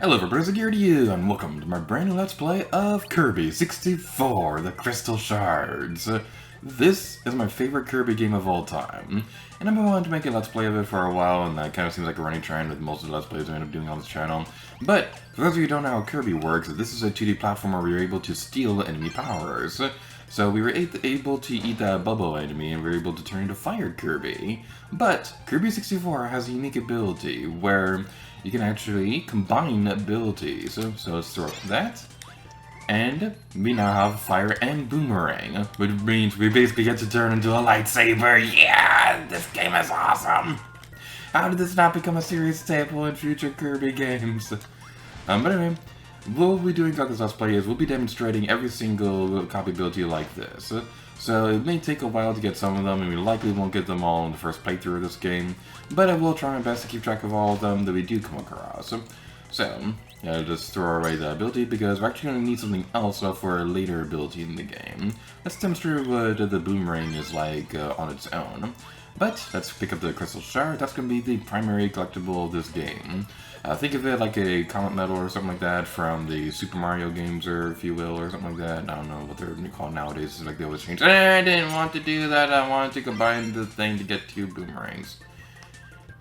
Hello everybody, here to you, and welcome to my brand new Let's Play of Kirby 64, the Crystal Shards. This is my favorite Kirby game of all time, and I've been wanting to make a Let's Play of it for a while, and that kind of seems like a running trend with most of the Let's Plays I end up doing on this channel. But, for those of you who don't know how Kirby works, this is a 2D platformer where you're able to steal enemy powers. So we were able to eat that bubble enemy, and we were able to turn into Fire Kirby. But, Kirby 64 has a unique ability, where you can actually combine abilities. So let's throw that. And we now have Fire and Boomerang, which means we basically get to turn into a lightsaber. Yeah, this game is awesome! How did this not become a serious staple in future Kirby games? But anyway, what we'll be doing throughout this Let's Play is we'll be demonstrating every single copy ability like this. So it may take a while to get some of them, and we likely won't get them all in the first playthrough of this game, but I will try my best to keep track of all of them that we do come across. So, yeah, just throw away the ability, because we're actually going to need something else for a later ability in the game. Let's demonstrate what the Boomerang is like on its own. But, let's pick up the Crystal Shard. That's going to be the primary collectible of this game. Think of it like a Comet Medal or something like that from the Super Mario games, or if you will, or something like that. I don't know what they're called nowadays. It's like they always change. I didn't want to do that. I wanted to combine the thing to get 2 boomerangs.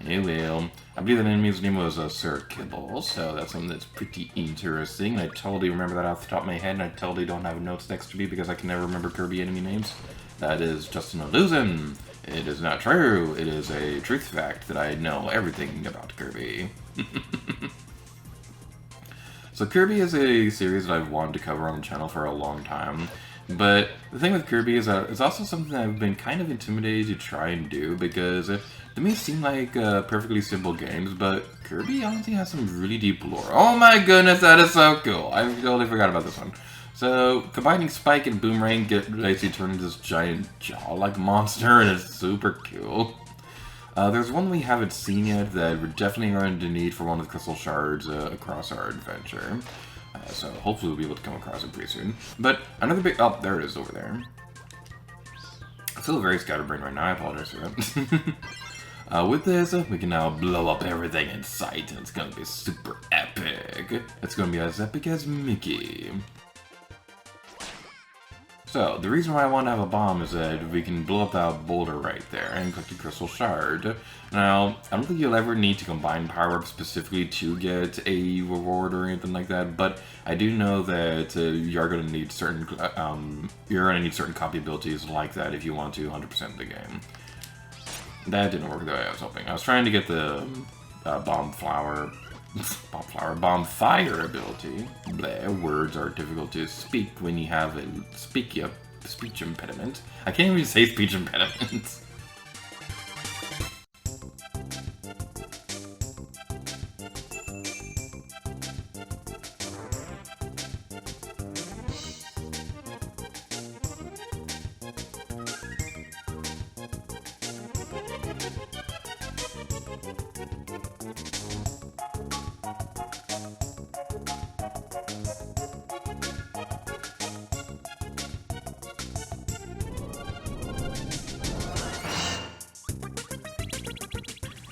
You will. I believe the enemy's name was Sir Kibble, so that's something that's pretty interesting. I totally remember that off the top of my head, and I totally don't have notes next to me because I can never remember Kirby enemy names. That is just an illusion. It is not true. It is a truth fact that I know everything about Kirby. So Kirby is a series that I've wanted to cover on the channel for a long time. But the thing with Kirby is that it's also something that I've been kind of intimidated to try and do, because they may seem like perfectly simple games, but Kirby honestly has some really deep lore. Oh my goodness, that is so cool! I totally forgot about this one. So, combining Spike and Boomerang basically turns into this giant jaw-like monster, and it's super cool. There's one we haven't seen yet that we're definitely going to need for one of the Crystal Shards across our adventure. So hopefully we'll be able to come across it pretty soon. But another big... Oh, there it is over there. I feel very scatterbrained right now, I apologize for that. With this, we can now blow up everything in sight, and it's going to be super epic. It's going to be as epic as Mickey. So, the reason why I want to have a bomb is that we can blow up that boulder right there and collect the Crystal Shard. Now, I don't think you'll ever need to combine power-ups specifically to get a reward or anything like that, but I do know that you're going to need certain copy abilities like that if you want to 100% the game. That didn't work the way I was hoping. I was trying to get the bomb fire ability. Bleh, words are difficult to speak when you have a speech impediment. I can't even say speech impediment.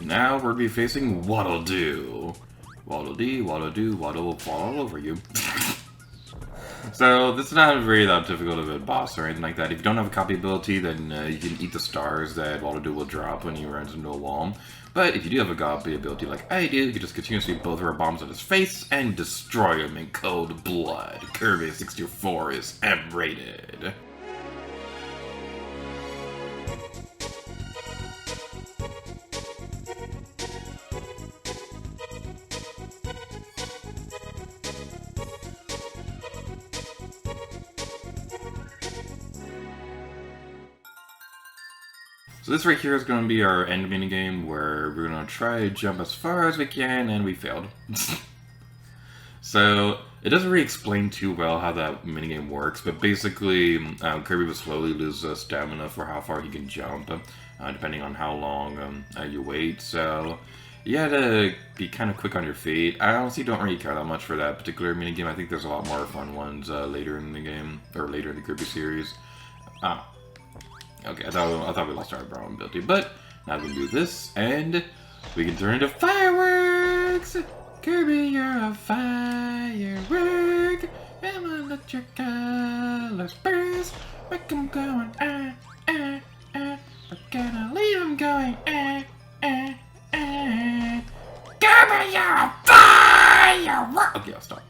Now we're going to be facing Waddle Doo. Waddle Dee, Waddle Doo, Waddle will fall all over you. So this is not very that difficult of a boss or anything like that. If you don't have a copy ability, then you can eat the stars that Waddle Doo will drop when he runs into a wall. But if you do have a copy ability like I do, you can just continuously blow through bombs at his face and destroy him in cold blood. Kirby 64 is M-rated. So this right here is going to be our end minigame, where we're going to try to jump as far as we can, and we failed. So, it doesn't really explain too well how that minigame works, but basically, Kirby will slowly lose stamina for how far he can jump, depending on how long you wait. So, you gotta be kind of quick on your feet. I honestly don't really care that much for that particular minigame. I think there's a lot more fun ones later in the game, or later in the Kirby series. Okay, I thought we lost our brown ability, but now we can do this, and we can turn into fireworks! Kirby, you're a firework. I'ma let your colors burst. Make 'em going, We're gonna leave 'em going, Kirby, you're a firework. Okay, I'll stop.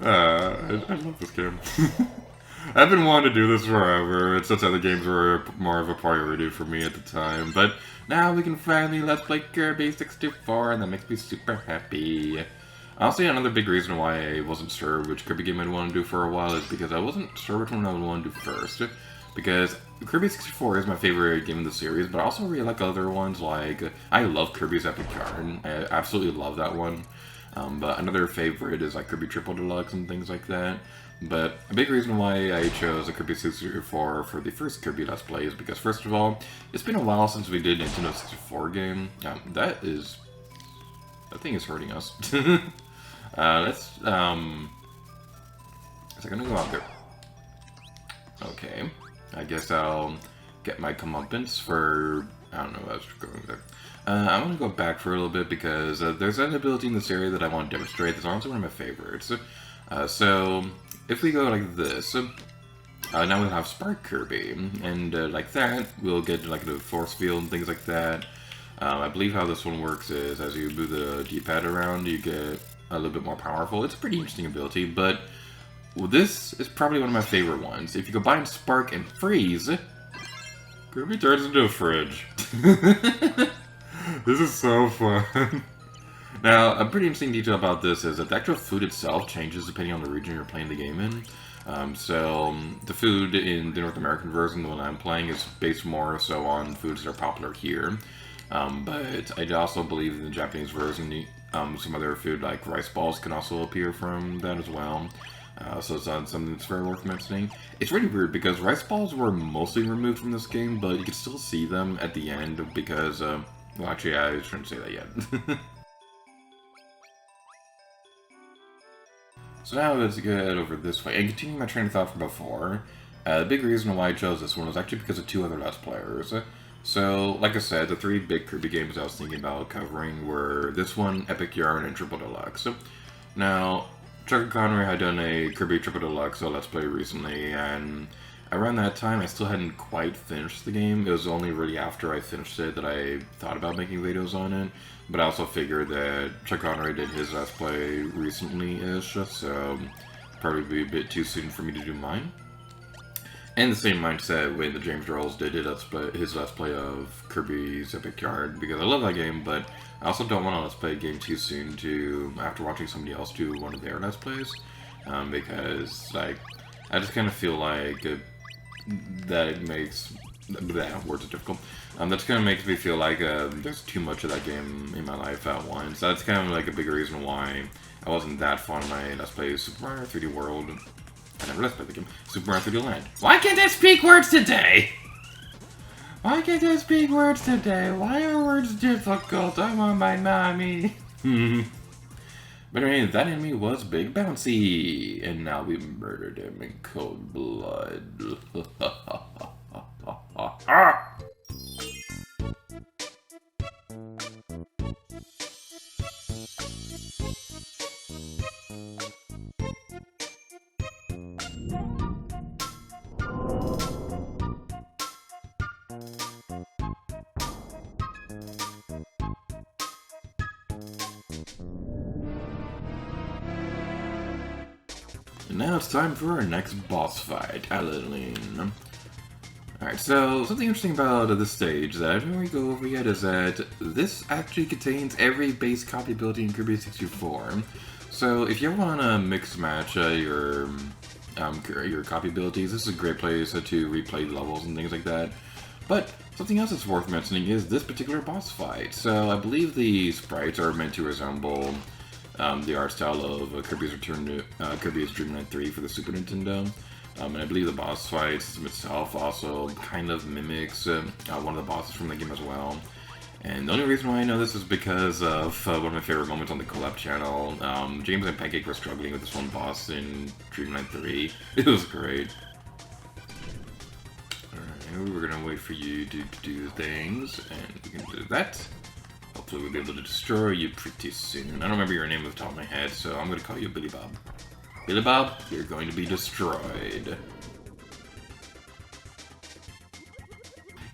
I love this game. I've been wanting to do this forever, and since other games were more of a priority for me at the time, but now we can finally let's play Kirby 64, and that makes me super happy. Honestly, another big reason why I wasn't sure which Kirby game I'd want to do for a while is because I wasn't sure which one I would want to do first. Because Kirby 64 is my favorite game in the series, but I also really like other ones, like, I love Kirby's Epic Yarn. I absolutely love that one. But another favorite is like Kirby Triple Deluxe and things like that. But a big reason why I chose a Kirby 64 for the first Kirby Let's Play is because, first of all, it's been a while since we did a Nintendo 64 game. That thing is hurting us. Let's, is it gonna go out there? Okay. I guess I'll get my comeuppance for, I don't know, I was going there. I want to go back for a little bit because there's an ability in this area that I want to demonstrate. It's honestly one of my favorites. So, if we go like this, now we'll have Spark Kirby, and like that, we'll get like the force field and things like that. I believe how this one works is as you move the D-pad around, you get a little bit more powerful. It's a pretty interesting ability, but this is probably one of my favorite ones. If you combine Spark and Freeze, Kirby turns into a fridge. This is so fun. Now, a pretty interesting detail about this is that the actual food itself changes depending on the region you're playing the game in. The food in the North American version, the one I'm playing, is based more so on foods that are popular here. But I also believe in the Japanese version, some other food like rice balls can also appear from that as well. So it's something that's very worth mentioning. It's really weird because rice balls were mostly removed from this game, but you can still see them at the end because, well, actually, I shouldn't say that yet. So now let's get over this way. And continuing my train of thought from before, the big reason why I chose this one was actually because of two other Let's Players. So, like I said, the three big Kirby games I was thinking about covering were this one, Epic Yarn, and Triple Deluxe. Now, Chuck Connery had done a Kirby Triple Deluxe Let's Play recently, and around that time I still hadn't quite finished the game. It was only really after I finished it that I thought about making videos on it, but I also figured that Chuck Connery did his Let's Play recently-ish, so probably be a bit too soon for me to do mine. And the same mindset when the James Earls did his Let's Play of Kirby's Epic Yarn, because I love that game, but I also don't want to Let's Play a game too soon after watching somebody else do one of their Let's Plays, because, like, I just kind of feel like that it makes, words are difficult, that just kind of makes me feel like there's too much of that game in my life at once. That's kind of like a big reason why I wasn't that fond of my Let's Play Super Mario 3D World. I never Let's Play the game. Super Mario 3D Land. Why can't I speak words today? Why can't I speak words today? Why are words difficult? I want my mommy. But anyway, that enemy was Big Bouncy, and now we murdered him in cold blood. And now it's time for our next boss fight, Adeline. Alright, so something interesting about this stage that I didn't really go over yet is that this actually contains every base copy ability in Kirby 64. So if you ever want to mix match your copy abilities, this is a great place to replay levels and things like that. But something else that's worth mentioning is this particular boss fight. So I believe the sprites are meant to resemble the art style of Kirby's Dream Knight 3 for the Super Nintendo. And I believe the boss fight system itself also kind of mimics one of the bosses from the game as well. And the only reason why I know this is because of one of my favorite moments on the collab channel. James and Pancake were struggling with this one boss in Dream Knight 3. It was great. Alright, we're gonna wait for you to do things, and we can do that. Hopefully we'll be able to destroy you pretty soon. I don't remember your name off the top of my head, so I'm going to call you Billy Bob. Billy Bob, you're going to be destroyed.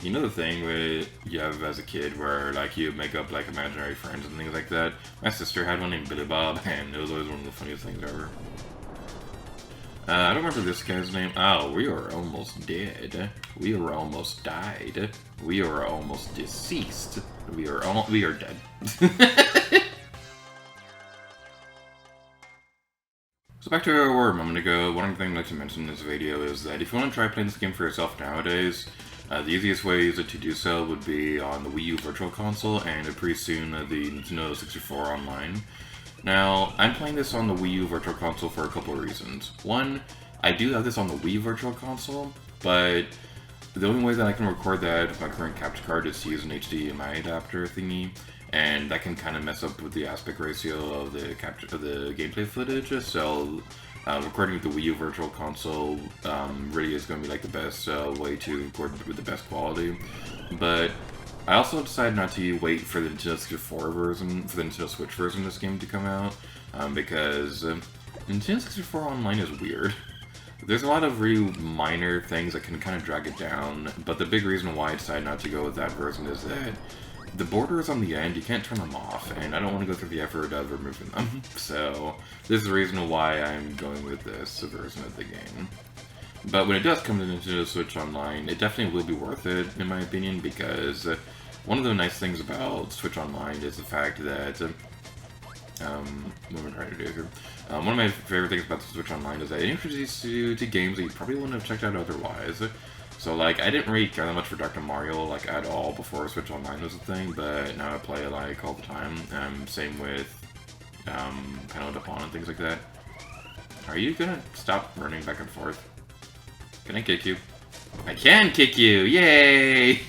You know the thing where you have as a kid where like you make up like imaginary friends and things like that? My sister had one named Billy Bob, and it was always one of the funniest things ever. I don't remember this guy's name. Oh, we are almost dead. We are almost died. We are almost deceased. We are dead. So back to where we were a moment ago. One thing I'd like to mention in this video is that if you want to try playing this game for yourself nowadays, the easiest way to do so would be on the Wii U Virtual Console and pretty soon the Nintendo 64 Online. Now, I'm playing this on the Wii U Virtual Console for a couple of reasons. One, I do have this on the Wii Virtual Console, but the only way that I can record that with my current capture card is to use an HDMI adapter thingy, and that can kind of mess up with the aspect ratio of the gameplay footage. So, recording with the Wii U Virtual Console really is going to be like the best way to record with the best quality. But I also decided not to wait for the Nintendo 64 version, for the Nintendo Switch version of this game to come out, because Nintendo 64 Online is weird. There's a lot of really minor things that can kind of drag it down, but the big reason why I decided not to go with that version is that the borders on the end, you can't turn them off, and I don't want to go through the effort of removing them. So, this is the reason why I'm going with this version of the game. But when it does come to Nintendo Switch Online, it definitely will be worth it, in my opinion, because one of the nice things about Switch Online is the fact that, what am I trying to do here? One of my favorite things about the Switch Online is that it introduces you to games that you probably wouldn't have checked out otherwise. So, like, I didn't really care that much for Dr. Mario, like, at all before Switch Online was a thing, but now I play it, like, all the time. Same with, Panel Depon and things like that. Are you gonna stop running back and forth? Can I kick you? I can kick you! Yay!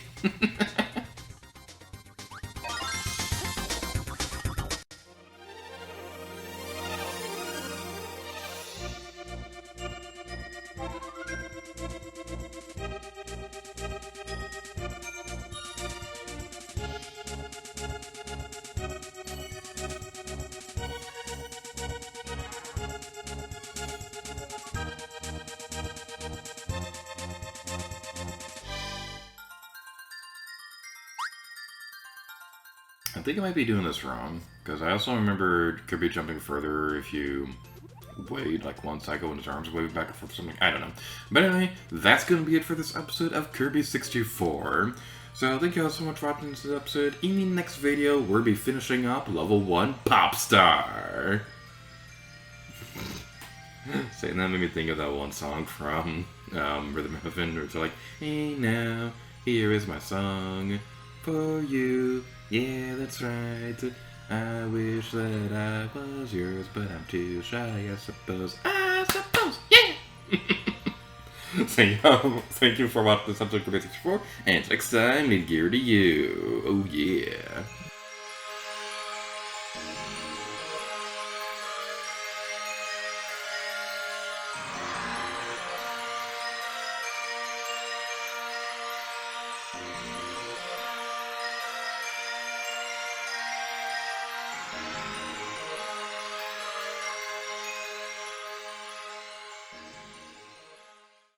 I think I might be doing this wrong, because I also remember Kirby jumping further if you wait like one cycle and his arms wave back and forth or something. I don't know. But anyway, that's going to be it for this episode of Kirby 64. So thank you all so much for watching this episode. In the next video, we'll be finishing up level 1 Pop Star. Saying that made me think of that one song from Rhythm Heaven, where it's like, hey now, here is my song for you. Yeah, that's right. I wish that I was yours, but I'm too shy, I suppose. Yeah! So, thank you for watching this episode of Kirby 64, and next time, need gear to you. Oh, yeah.